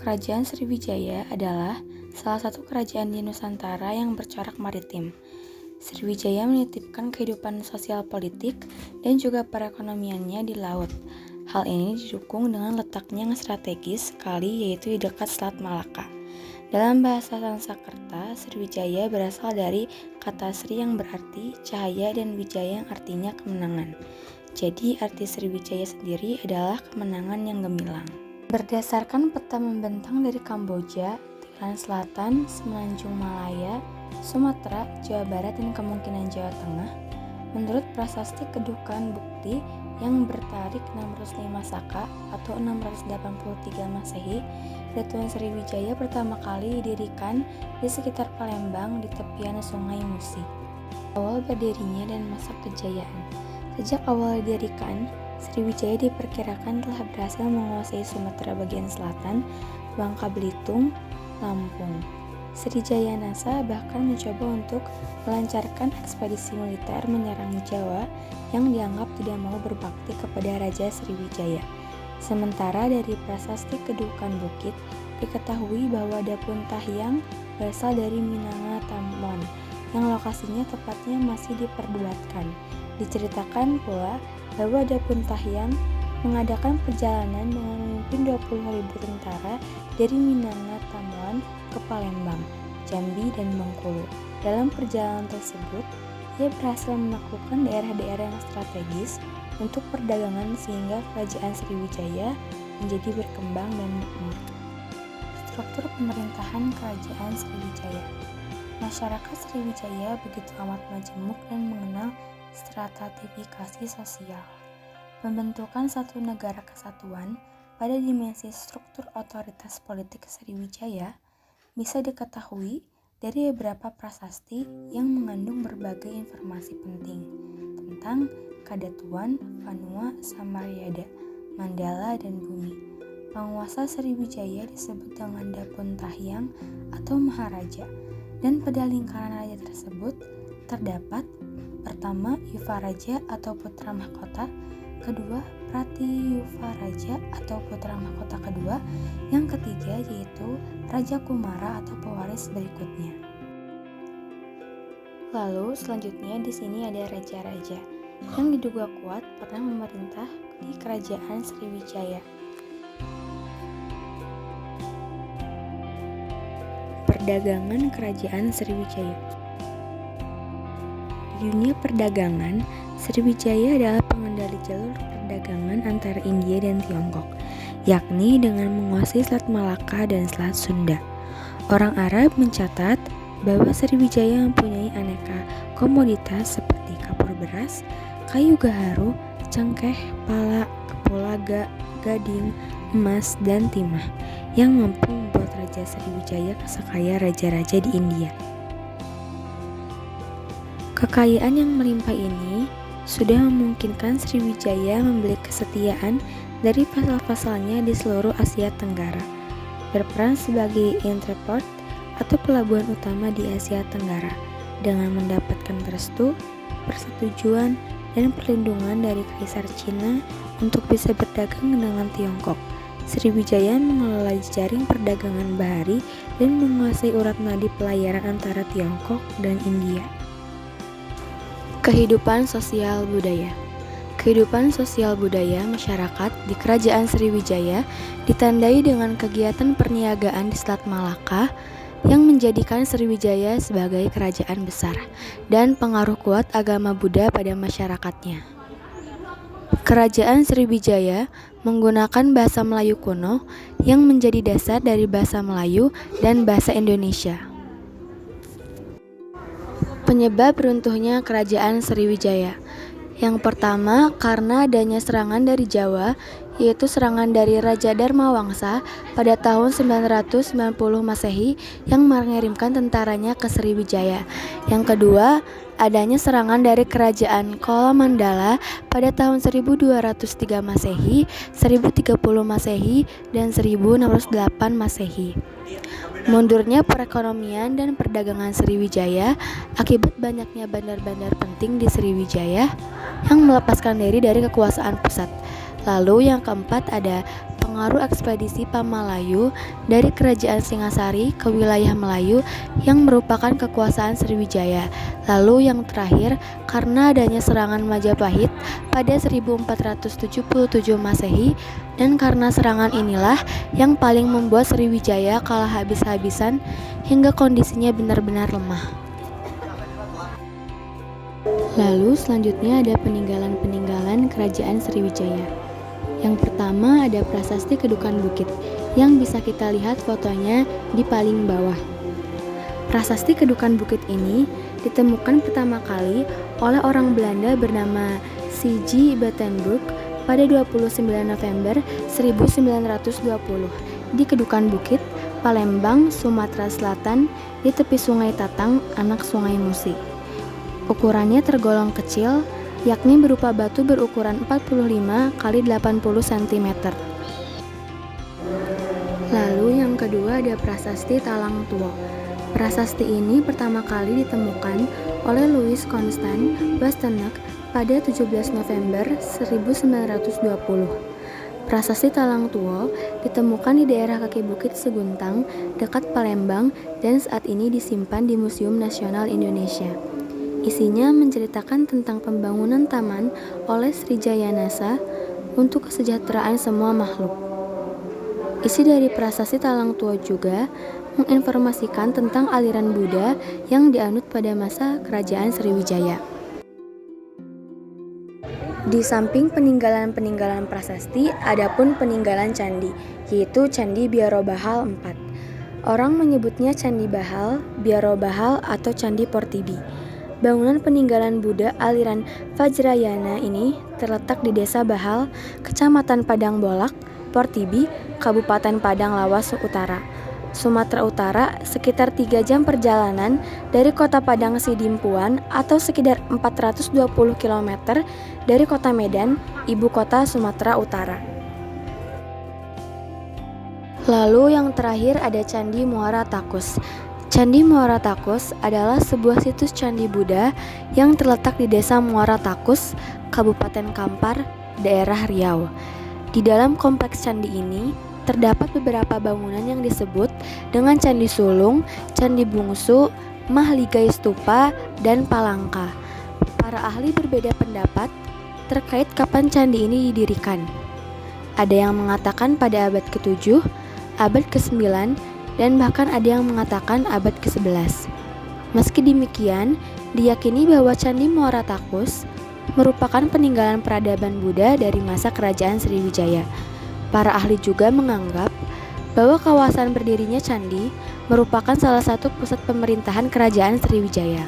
Kerajaan Sriwijaya adalah salah satu kerajaan di Nusantara yang bercorak maritim. Sriwijaya menitipkan kehidupan sosial politik dan juga perekonomiannya di laut. Hal ini didukung dengan letaknya yang strategis sekali, yaitu di dekat Selat Malaka. Dalam bahasa Sanskerta, Sriwijaya berasal dari kata Sri yang berarti cahaya dan Wijaya yang artinya kemenangan. Jadi arti Sriwijaya sendiri adalah kemenangan yang gemilang. Berdasarkan peta membentang dari Kamboja, Thailand Selatan, Semenanjung Malaya, Sumatera, Jawa Barat, dan kemungkinan Jawa Tengah, menurut prasasti Kedukan Bukti yang bertarik 605 Saka atau 683 Masehi, Rituan Sriwijaya pertama kali didirikan di sekitar Palembang di tepian Sungai Musi. Awal berdirinya dan masa kejayaan. Sejak awal didirikan, Sriwijaya diperkirakan telah berhasil menguasai Sumatera bagian selatan, Bangka Belitung, Lampung. Sriwijaya Nasa bahkan mencoba untuk melancarkan ekspedisi militer menyerang Jawa yang dianggap tidak mau berbakti kepada Raja Sriwijaya. Sementara dari prasasti Kedukan Bukit diketahui bahwa Dapun Tahyang berasal dari Minangkabau yang lokasinya tepatnya masih diperdebatkan. Diceritakan pula bahwa Dapun Tahyang mengadakan perjalanan dengan memimpin 20.000 tentara dari Minangkabau ke Palembang, Jambi, dan Bengkulu. Dalam perjalanan tersebut, ia berhasil menaklukkan daerah-daerah yang strategis untuk perdagangan sehingga kerajaan Sriwijaya menjadi berkembang dan makmur. Struktur pemerintahan kerajaan Sriwijaya. Masyarakat Sriwijaya begitu amat majemuk dan mengenal stratifikasi sosial. Pembentukan satu negara kesatuan pada dimensi struktur otoritas politik Sriwijaya bisa diketahui dari beberapa prasasti yang mengandung berbagai informasi penting tentang Kadatuan, Vanua, Samaryada, Mandala, dan Bumi. Penguasa Sriwijaya disebut dengan Dapun Tahyang atau Maharaja, dan pada lingkaran raja tersebut terdapat pertama Yuvaraja atau putra mahkota, kedua Pratiyuvaraja atau putra mahkota kedua, yang ketiga yaitu Raja Kumara atau pewaris berikutnya. Lalu selanjutnya di sini ada raja-raja yang diduga kuat pernah memerintah di kerajaan Sriwijaya. Perdagangan kerajaan Sriwijaya. Di dunia perdagangan, Sriwijaya adalah pengendali jalur perdagangan antara India dan Tiongkok, yakni dengan menguasai Selat Malaka dan Selat Sunda. Orang Arab mencatat bahwa Sriwijaya mempunyai aneka komoditas seperti kapur beras, kayu gaharu, cengkeh, pala, kapulaga, gading, emas, dan timah yang mampu membuat Raja Sriwijaya sekaya raja-raja di India. Kekayaan yang melimpah ini sudah memungkinkan Sriwijaya membeli kesetiaan dari vassal-vassalnya di seluruh Asia Tenggara, berperan sebagai entreport atau pelabuhan utama di Asia Tenggara, dengan mendapatkan restu, persetujuan, dan perlindungan dari Kaisar Cina untuk bisa berdagang dengan Tiongkok. Sriwijaya mengelola jaring perdagangan bahari dan menguasai urat nadi pelayaran antara Tiongkok dan India. Kehidupan sosial budaya. Kehidupan sosial budaya masyarakat di Kerajaan Sriwijaya ditandai dengan kegiatan perniagaan di Selat Malaka yang menjadikan Sriwijaya sebagai kerajaan besar dan pengaruh kuat agama Buddha pada masyarakatnya. Kerajaan Sriwijaya menggunakan bahasa Melayu kuno yang menjadi dasar dari bahasa Melayu dan bahasa Indonesia. Penyebab runtuhnya kerajaan Sriwijaya. Yang pertama, karena adanya serangan dari Jawa, yaitu serangan dari Raja Dharmawangsa pada tahun 990 Masehi yang mengirimkan tentaranya ke Sriwijaya. Yang kedua, adanya serangan dari kerajaan Kolamandala pada tahun 1203 Masehi, 1030 Masehi, dan 1608 Masehi. Mundurnya perekonomian dan perdagangan Sriwijaya akibat banyaknya bandar-bandar penting di Sriwijaya yang melepaskan diri dari kekuasaan pusat. Lalu yang keempat ada pengaruh ekspedisi Pamalayu dari Kerajaan Singasari ke wilayah Melayu yang merupakan kekuasaan Sriwijaya. Lalu yang terakhir, karena adanya serangan Majapahit pada 1477 Masehi, dan karena serangan inilah yang paling membuat Sriwijaya kalah habis-habisan hingga kondisinya benar-benar lemah. Lalu selanjutnya ada peninggalan-peninggalan Kerajaan Sriwijaya. Yang pertama ada Prasasti Kedukan Bukit yang bisa kita lihat fotonya di paling bawah. Prasasti Kedukan Bukit ini ditemukan pertama kali oleh orang Belanda bernama C.J. Batenburg pada 29 November 1920 di Kedukan Bukit, Palembang, Sumatera Selatan di tepi Sungai Tatang, anak Sungai Musi. Ukurannya tergolong kecil, yakni berupa batu berukuran 45 x 80 cm. Lalu yang kedua ada Prasasti Talang Tuo. Prasasti ini pertama kali ditemukan oleh Louis Constant Basteneck pada 17 November 1920. Prasasti Talang Tuo ditemukan di daerah kaki Bukit Seguntang dekat Palembang dan saat ini disimpan di Museum Nasional Indonesia. Isinya menceritakan tentang pembangunan taman oleh Srijaya Nasa untuk kesejahteraan semua makhluk. Isi dari Prasasti Talang Tuo juga menginformasikan tentang aliran Buddha yang dianut pada masa Kerajaan Sriwijaya. Di samping peninggalan-peninggalan prasasti, adapun peninggalan candi, yaitu Candi Biaro Bahal 4. Orang menyebutnya Candi Bahal, Biaro Bahal, atau Candi Portibi. Bangunan peninggalan Buddha aliran Vajrayana ini terletak di Desa Bahal, Kecamatan Padang Bolak, Portibi, Kabupaten Padang Lawas Utara, Sumatera Utara, sekitar 3 jam perjalanan dari kota Padang Sidimpuan atau sekitar 420 km dari kota Medan, ibu kota Sumatera Utara. Lalu yang terakhir ada Candi Muara Takus. Candi Muara Takus adalah sebuah situs candi Buddha yang terletak di Desa Muara Takus, Kabupaten Kampar, daerah Riau. Di dalam kompleks candi ini terdapat beberapa bangunan yang disebut dengan Candi Sulung, Candi Bungsu, Mahligai Stupa, dan Palangka. Para ahli berbeda pendapat terkait kapan candi ini didirikan. Ada yang mengatakan pada abad ke-7, abad ke-9, dan bahkan ada yang mengatakan abad ke-11. Meski demikian, diyakini bahwa Candi Muara Takus merupakan peninggalan peradaban Buddha dari masa Kerajaan Sriwijaya. Para ahli juga menganggap bahwa kawasan berdirinya candi merupakan salah satu pusat pemerintahan Kerajaan Sriwijaya.